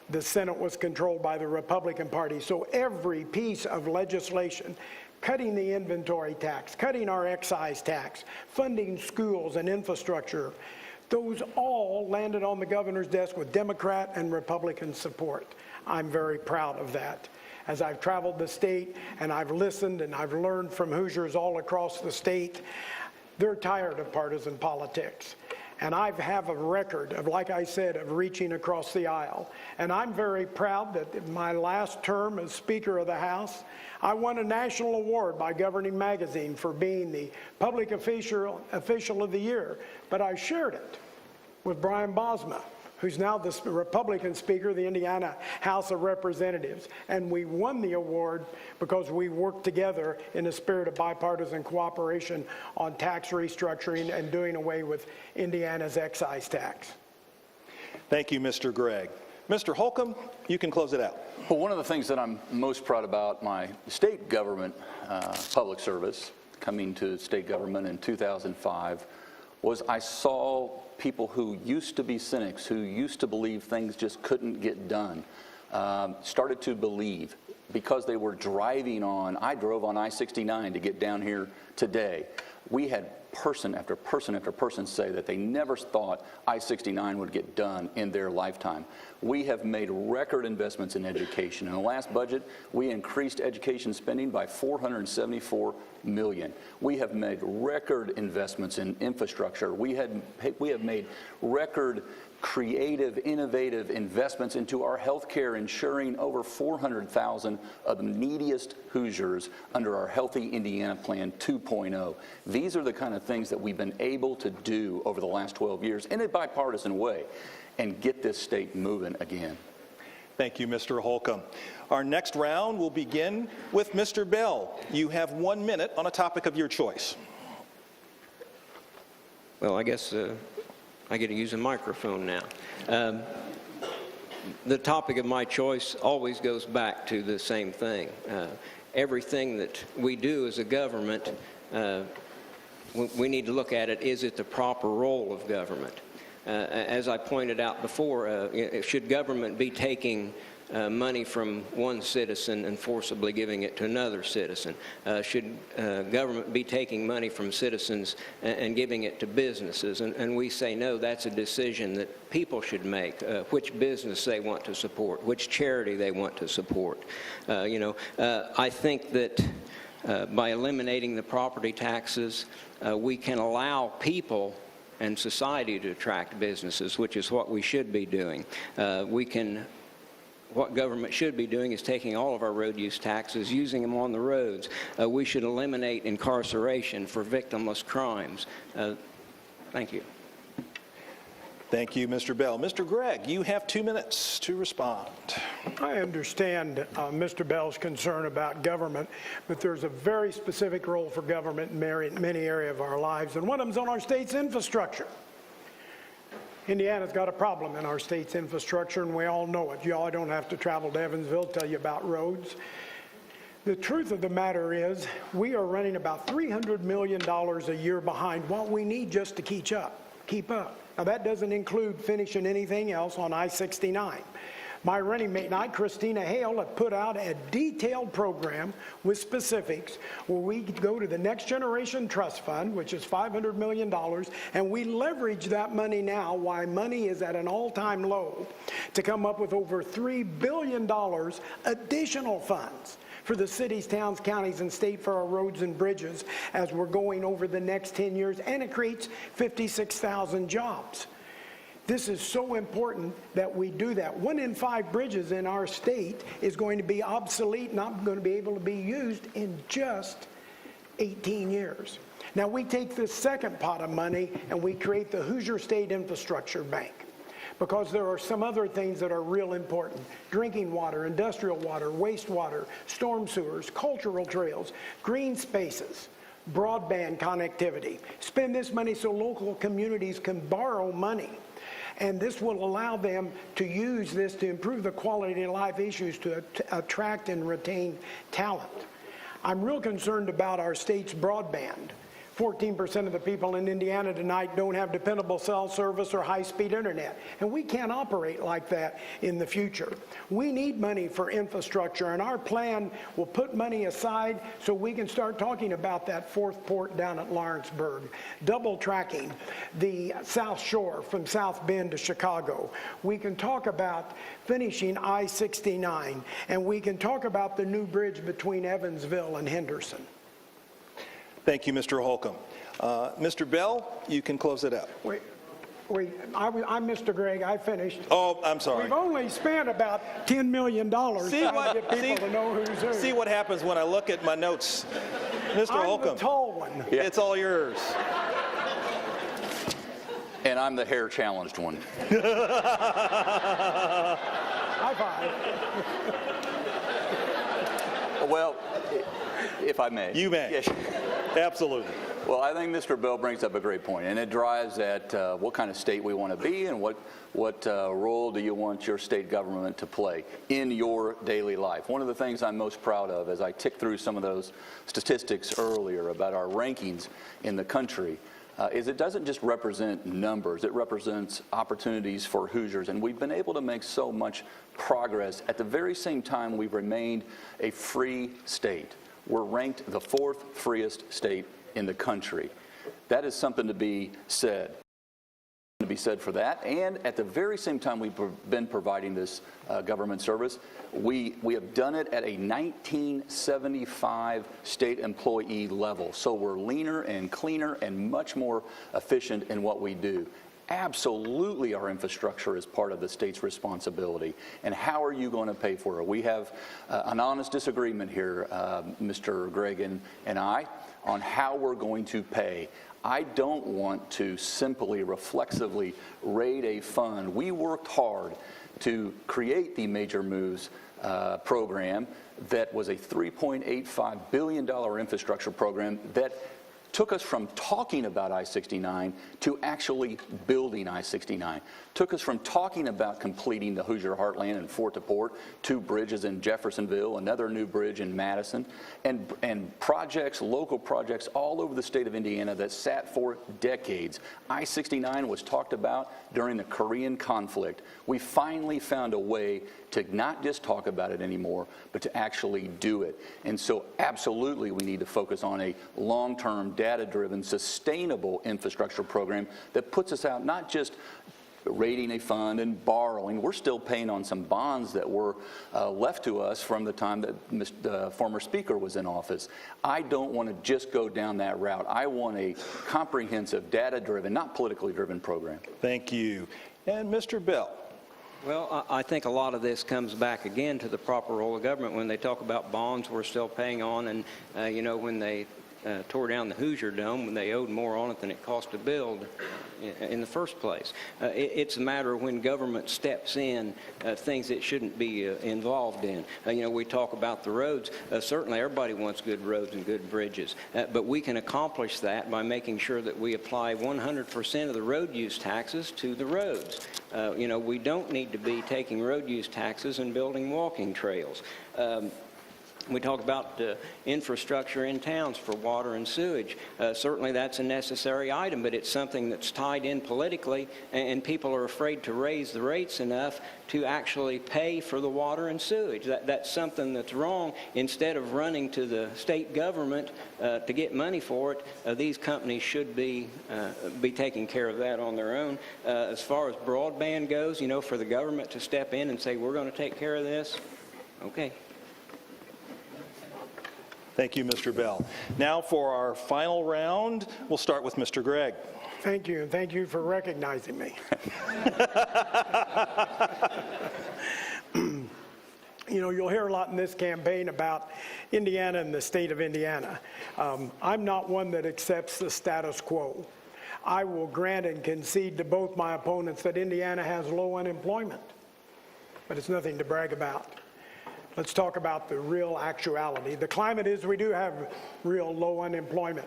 D: the Senate was controlled by the Republican Party. So every piece of legislation, cutting the inventory tax, cutting our excise tax, funding schools and infrastructure, those all landed on the governor's desk with Democrat and Republican support. I'm very proud of that. As I've traveled the state and I've listened and I've learned from Hoosiers all across the state, they're tired of partisan politics. And I have a record of, like I said, of reaching across the aisle. And I'm very proud that in my last term as Speaker of the House, I won a national award by Governing Magazine for being the Public Official of the Year. But I shared it with Brian Bosma, who's now the Republican Speaker of the Indiana House of Representatives. And we won the award because we worked together in a spirit of bipartisan cooperation on tax restructuring and doing away with Indiana's excise tax.
B: Thank you, Mr. Gregg. Mr. Holcomb, you can close it out.
C: Well, one of the things that I'm most proud about my state government public service, coming to state government in 2005, was I saw people who used to be cynics, who used to believe things just couldn't get done, started to believe because they were driving on. I drove on I-69 to get down here today. We had person after person after person say that they never thought I-69 would get done in their lifetime. We have made record investments in education. In the last budget, we increased education spending by $474 million. We have made record investments in infrastructure. We have made record creative, innovative investments into our health care, ensuring over 400,000 of the neediest Hoosiers under our Healthy Indiana Plan 2.0. These are the kind of things that we've been able to do over the last 12 years in a bipartisan way and get this state moving again.
B: Thank you, Mr. Holcomb. Our next round will begin with Mr. Bell. You have 1 minute on a topic of your choice.
I: Well, I guess I get to use a microphone now. The topic of my choice always goes back to the same thing. Everything that we do as a government, we need to look at it, is it the proper role of government? As I pointed out before, should government be taking money from one citizen and forcibly giving it to another citizen? Should government be taking money from citizens and giving it to businesses? And we say, no, that's a decision that people should make, which business they want to support, which charity they want to support. I think that by eliminating the property taxes, we can allow people and society to attract businesses, which is what we should be doing. What government should be doing is taking all of our road use taxes, using them on the roads. We should eliminate incarceration for victimless crimes. Thank you.
B: Thank you, Mr. Bell. Mr. Gregg, you have 2 minutes to respond.
D: I understand Mr. Bell's concern about government, but there's a very specific role for government in many areas of our lives, and one of them is on our state's infrastructure. Indiana's got a problem in our state's infrastructure, and we all know it. You all don't have to travel to Evansville to tell you about roads. The truth of the matter is we are running about $300 million a year behind what we need just to keep up. Now, that doesn't include finishing anything else on I-69. My running mate and I, Christina Hale, have put out a detailed program with specifics where we go to the Next Generation Trust Fund, which is $500 million, and we leverage that money now while money is at an all-time low to come up with over $3 billion additional funds for the cities, towns, counties, and state for our roads and bridges as we're going over the next 10 years, and it creates 56,000 jobs. This is so important that we do that. 1 in 5 bridges in our state is going to be obsolete, not going to be able to be used in just 18 years. Now, we take this second pot of money and we create the Hoosier State Infrastructure Bank, because there are some other things that are real important. Drinking water, industrial water, wastewater, storm sewers, cultural trails, green spaces, broadband connectivity. Spend this money so local communities can borrow money. And this will allow them to use this to improve the quality of life issues to attract and retain talent. I'm real concerned about our state's broadband. 14% of the people in Indiana tonight don't have dependable cell service or high-speed internet, and we can't operate like that in the future. We need money for infrastructure, and our plan will put money aside so we can start talking about that fourth port down at Lawrenceburg, double tracking the South Shore from South Bend to Chicago. We can talk about finishing I-69, and we can talk about the new bridge between Evansville and Henderson.
B: Thank you, Mr. Holcomb. Mr. Bell, you can close it up.
D: Wait, I'm Mr. Gregg. I finished.
B: Oh, I'm sorry.
D: We've only spent about $10 million to get people to know who's who.
B: See what happens when I look at my notes. Mr. Holcomb.
D: I'm the tall one.
C: Yeah.
B: It's all yours.
C: And I'm the hair-challenged one.
D: High five.
C: Well, if I may.
B: You may.
C: Yes.
B: Absolutely.
C: Well, I think Mr. Bell brings up a great point, and it drives at what kind of state we want to be and what role do you want your state government to play in your daily life. One of the things I'm most proud of, as I ticked through some of those statistics earlier about our rankings in the country, is it doesn't just represent numbers, it represents opportunities for Hoosiers, and we've been able to make so much progress. At the very same time, we've remained a free state. We're ranked the 4th freest state in the country. That is something to be said. For that, and at the very same time we've been providing this government service, we have done it at a 1975 state employee level. So we're leaner and cleaner and much more efficient in what we do. Absolutely, our infrastructure is part of the state's responsibility. And how are you going to pay for it? We have an honest disagreement here, Mr. Gregg and I, on how we're going to pay. I don't want to simply reflexively raid a fund. We worked hard to create the Major Moves program that was a $3.85 billion infrastructure program that took us from talking about I-69 to actually building I-69. Took us from talking about completing the Hoosier Heartland and Fort to Port, 2 bridges in Jeffersonville, another new bridge in Madison, and projects, local projects all over the state of Indiana that sat for decades. I-69 was talked about during the Korean conflict. We finally found a way to not just talk about it anymore, but to actually do it. And so absolutely we need to focus on a long-term, data-driven, sustainable infrastructure program that puts us out not just raiding a fund and borrowing. We're still paying on some bonds that were left to us from the time that the former speaker was in office. I don't want to just go down that route. I want a comprehensive, data-driven, not politically driven program.
B: Thank you. And Mr. Bell.
I: Well, I think a lot of this comes back again to the proper role of government. When they talk about bonds we're still paying on, and you know, when they tore down the Hoosier Dome, when they owed more on it than it cost to build in the first place. It's a matter of when government steps in things it shouldn't be involved in. You know, we talk about the roads. Certainly everybody wants good roads and good bridges, but we can accomplish that by making sure that we apply 100% of the road use taxes to the roads. You know, we don't need to be taking road use taxes and building walking trails. We talk about infrastructure in towns for water and sewage. Certainly that's a necessary item, but it's something that's tied in politically, and people are afraid to raise the rates enough to actually pay for the water and sewage. That's something that's wrong. Instead of running to the state government to get money for it, these companies should be taking care of that on their own. As far as broadband goes, you know, for the government to step in and say, we're going to take care of this, okay.
B: Thank you, Mr. Bell. Now for our final round, we'll start with Mr. Gregg.
D: Thank you, and thank you for recognizing me. You know, you'll hear a lot in this campaign about Indiana and the state of Indiana. I'm not one that accepts the status quo. I will grant and concede to both my opponents that Indiana has low unemployment, but it's nothing to brag about. Let's talk about the real actuality. The climate is we do have real low unemployment.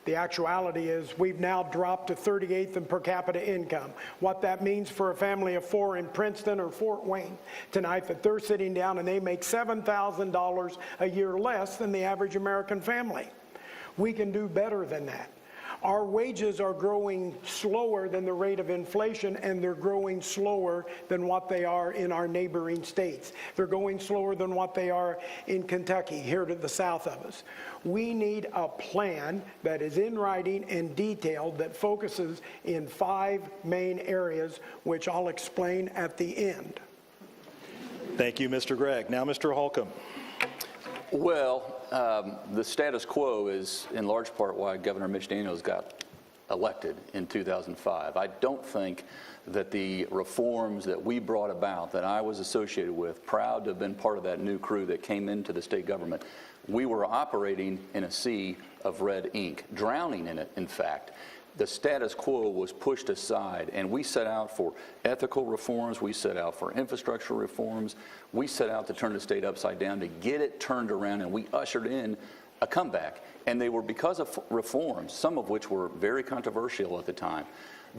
D: The actuality is we've now dropped to 38th in per capita income. What that means for a family of 4 in Princeton or Fort Wayne tonight, that they're sitting down and they make $7,000 a year less than the average American family. We can do better than that. Our wages are growing slower than the rate of inflation, and they're growing slower than what they are in our neighboring states. They're going slower than what they are in Kentucky, here to the south of us. We need a plan that is in writing and detailed that focuses in 5 main areas, which I'll explain at the end.
B: Thank you, Mr. Gregg. Now, Mr. Holcomb.
C: Well, the status quo is in large part why Governor Mitch Daniels got elected in 2005. I don't think that the reforms that we brought about, that I was associated with, proud to have been part of that new crew that came into the state government, we were operating in a sea of red ink, drowning in it, in fact. The status quo was pushed aside, and we set out for ethical reforms, we set out for infrastructure reforms, we set out to turn the state upside down to get it turned around, and we ushered in a comeback. And they were because of reforms, some of which were very controversial at the time.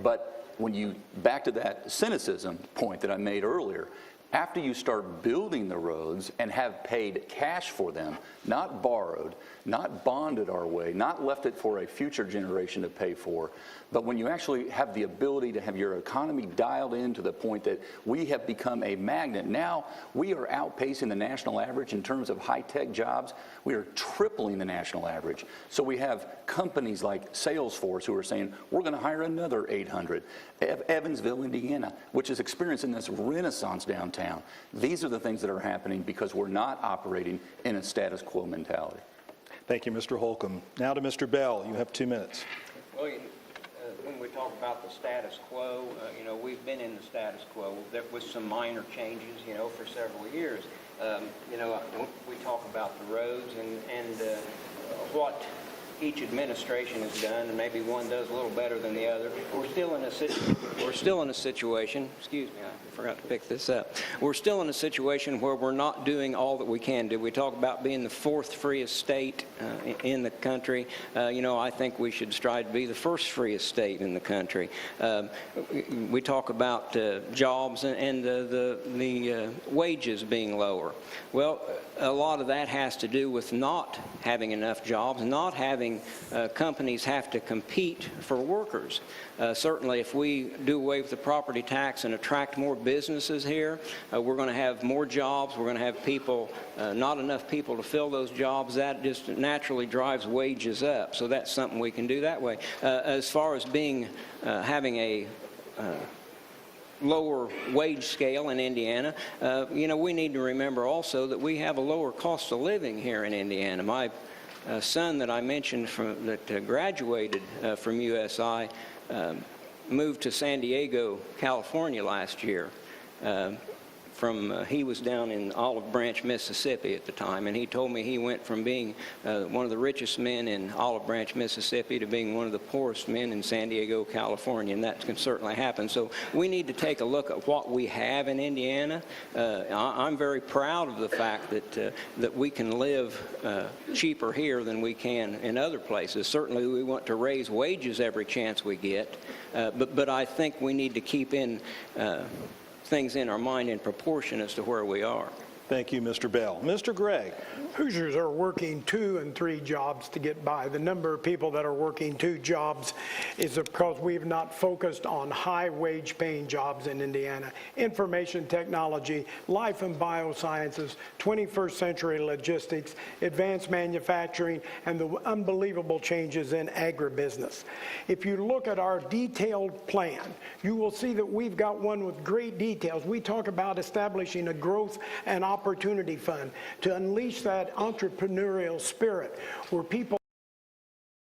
C: But when you, back to that cynicism point that I made earlier, After you start building the roads and have paid cash for them, not borrowed, not bonded our way, not left it for a future generation to pay for, but when you actually have the ability to have your economy dialed in to the point that we have become a magnet. Now we are outpacing the national average in terms of high-tech jobs. We are tripling the national average. So we have companies like Salesforce who are saying, we're going to hire another 800. Evansville, Indiana, which is experiencing this renaissance downtown. These are the things that are happening because we're not operating in a status quo mentality.
B: Thank you, Mr. Holcomb. Now to Mr. Bell. You have 2 minutes.
I: Well, when we talk about the status quo, we've been in the status quo. There was some minor changes, for several years. We talk about the roads and what each administration has done, and maybe one does a little better than the other. We're still in a situation, excuse me, I forgot to pick this up. We're still in a situation where we're not doing all that we can do. We talk about being the 4th freest state in the country. I think we should strive to be the 1st freest state in the country. We talk about jobs and the wages being lower. Well, a lot of that has to do with not having enough jobs, not having companies have to compete for workers. Certainly, if we do away with the property tax and attract more businesses here, we're going to have more jobs. We're going to have people, not enough people to fill those jobs. That just naturally drives wages up. So that's something we can do that way. As far as having a lower wage scale in Indiana, we need to remember also that we have a lower cost of living here in Indiana. My son that I mentioned that graduated from USI moved to San Diego, California last year. He was down in Olive Branch, Mississippi at the time, and he told me he went from being one of the richest men in Olive Branch, Mississippi to being one of the poorest men in San Diego, California, and that can certainly happen. So we need to take a look at what we have in Indiana. I'm very proud of the fact that we can live cheaper here than we can in other places. Certainly we want to raise wages every chance we get, but I think we need to keep things in our mind in proportion as to where we are.
B: Thank you, Mr. Bell. Mr. Gregg.
D: Hoosiers are working 2 and 3 jobs to get by. The number of people that are working 2 jobs is because we've not focused on high wage paying jobs in Indiana. Information technology, life and biosciences, 21st century logistics, advanced manufacturing, and the unbelievable changes in agribusiness. If you look at our detailed plan, you will see that we've got one with great details. We talk about establishing a growth and opportunity fund to unleash that entrepreneurial spirit where people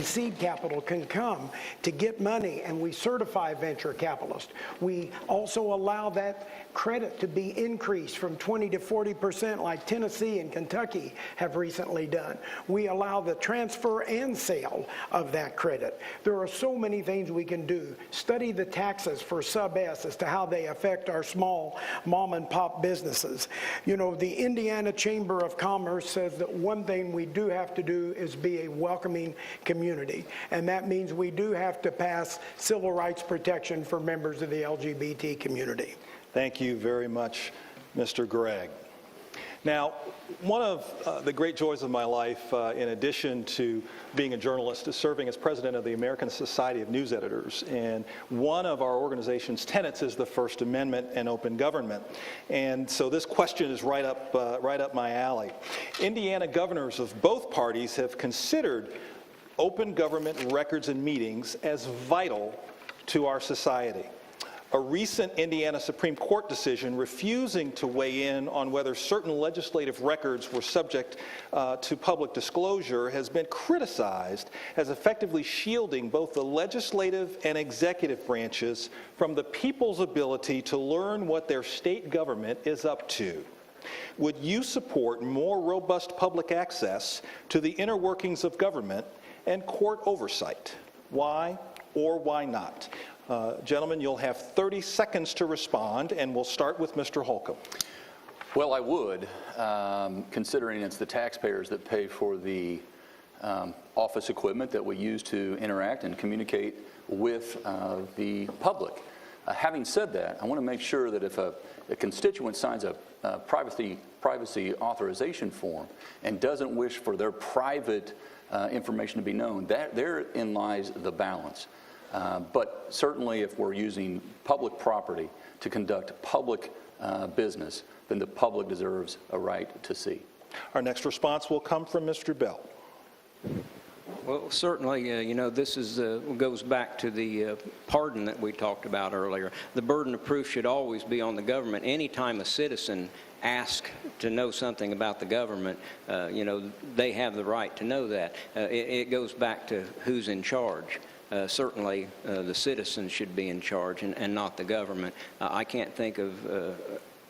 D: seed capital can come to get money, and we certify venture capitalists. We also allow that credit to be increased from 20 to 40% like Tennessee and Kentucky have recently done. We allow the transfer and sale of that credit. There are so many things we can do. Study the taxes for sub-S as to how they affect our small mom and pop businesses. The Indiana Chamber of Commerce says that one thing we do have to do is be a welcoming community. And that means we do have to pass civil rights protection for members of the LGBT community.
B: Thank you very much, Mr. Gregg. Now, one of the great joys of my life, in addition to being a journalist, is serving as president of the American Society of News Editors. And one of our organization's tenets is the First Amendment and open government. And so this question is right up my alley. Indiana governors of both parties have considered open government records and meetings as vital to our society. A recent Indiana Supreme Court decision refusing to weigh in on whether certain legislative records were subject to public disclosure has been criticized as effectively shielding both the legislative and executive branches from the people's ability to learn what their state government is up to. Would you support more robust public access to the inner workings of government and court oversight? Why or why not? Gentlemen, you'll have 30 seconds to respond, and we'll start with Mr. Holcomb.
C: Well, I would, considering it's the taxpayers that pay for the office equipment that we use to interact and communicate with the public. Having said that, I want to make sure that if a constituent signs a privacy authorization form and doesn't wish for their private information to be known, therein lies the balance. But certainly if we're using public property to conduct public business, then the public deserves a right to see.
B: Our next response will come from Mr. Bell.
I: Well, certainly, this goes back to the pardon that we talked about earlier. The burden of proof should always be on the government. Anytime a citizen asks to know something about the government, they have the right to know that. It goes back to who's in charge. Certainly, the citizens should be in charge and not the government. I can't think of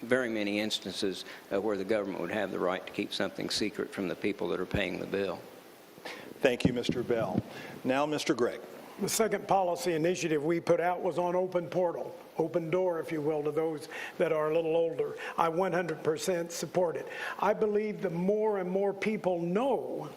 I: very many instances where the government would have the right to keep something secret from the people that are paying the bill.
B: Thank you, Mr. Bell. Now, Mr. Gregg.
D: The second policy initiative we put out was on open portal, open door, if you will, to those that are a little older. I 100% support it. I believe the more and more people know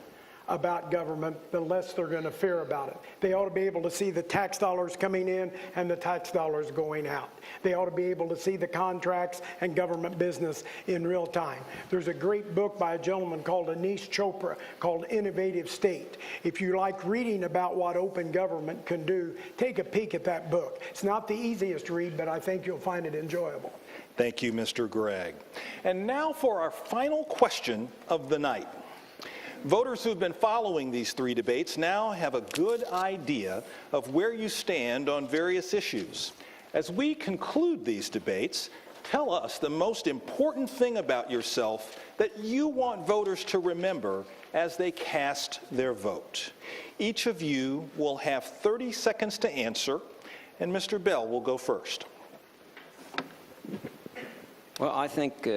D: about government, the less they're going to fear about it. They ought to be able to see the tax dollars coming in and the tax dollars going out. They ought to be able to see the contracts and government business in real time. There's a great book by a gentleman called Anish Chopra called Innovative State. If you like reading about what open government can do, take a peek at that book. It's not the easiest read, but I think you'll find it enjoyable.
B: Thank you, Mr. Gregg. And now for our final question of the night. Voters who've been following these three debates now have a good idea of where you stand on various issues. As we conclude these debates, tell us the most important thing about yourself that you want voters to remember as they cast their vote. Each of you will have 30 seconds to answer, and Mr. Bell will go first.
I: Well, I think,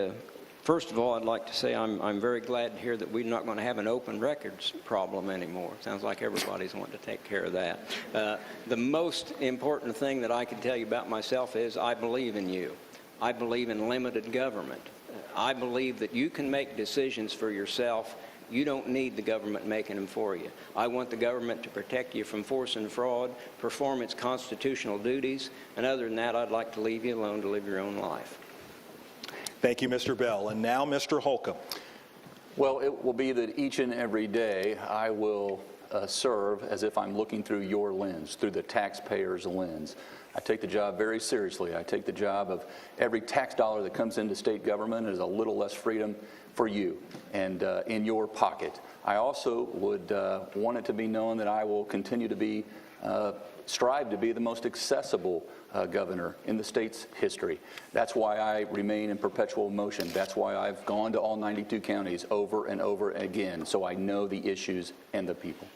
I: first of all, I'd like to say I'm very glad to hear that we're not going to have an open records problem anymore. Sounds like everybody's wanting to take care of that. The most important thing that I can tell you about myself is I believe in you. I believe in limited government. I believe that you can make decisions for yourself. You don't need the government making them for you. I want the government to protect you from force and fraud, perform its constitutional duties, and other than that, I'd like to leave you alone to live your own life.
B: Thank you, Mr. Bell. And now, Mr. Holcomb.
C: Well, it will be that each and every day I will serve as if I'm looking through your lens, through the taxpayer's lens. I take the job very seriously. I take the job of every tax dollar that comes into state government is a little less freedom for you and in your pocket. I also would want it to be known that I will continue to be strive to be the most accessible governor in the state's history. That's why I remain in perpetual motion. That's why I've gone to all 92 counties over and over again, so I know the issues and the people.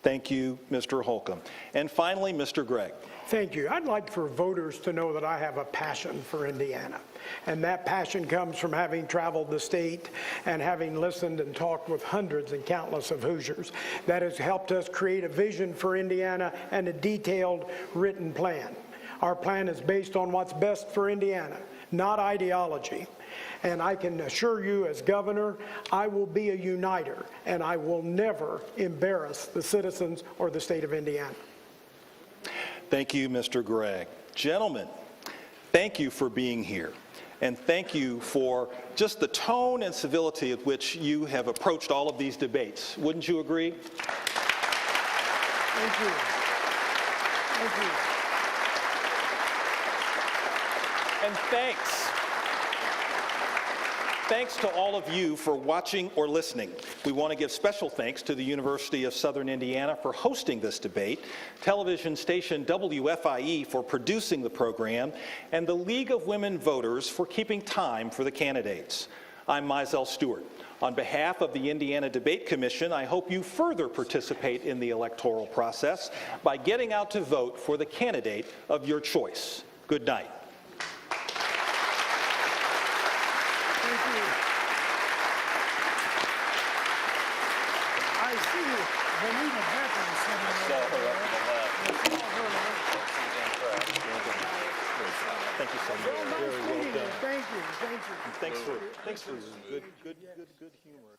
B: Thank you, Mr. Holcomb. And finally, Mr. Gregg.
D: Thank you. I'd like for voters to know that I have a passion for Indiana. And that passion comes from having traveled the state and having listened and talked with hundreds and countless of Hoosiers. That has helped us create a vision for Indiana and a detailed written plan. Our plan is based on what's best for Indiana, not ideology. And I can assure you as governor, I will be a uniter, and I will never embarrass the citizens or the state of Indiana.
B: Thank you, Mr. Gregg. Gentlemen, thank you for being here. And thank you for just the tone and civility at which you have approached all of these debates. Wouldn't you agree?
D: Thank you. Thank you.
B: And thanks to all of you for watching or listening. We want to give special thanks to the University of Southern Indiana for hosting this debate, television station WFIE for producing the program, and the League of Women Voters for keeping time for the candidates. I'm Mizell Stewart. On behalf of the Indiana Debate Commission, I hope you further participate in the electoral process by getting out to vote for the candidate of your choice. Good night. Thank you so much. Very well done.
D: Thank you.
B: Thanks for good humor.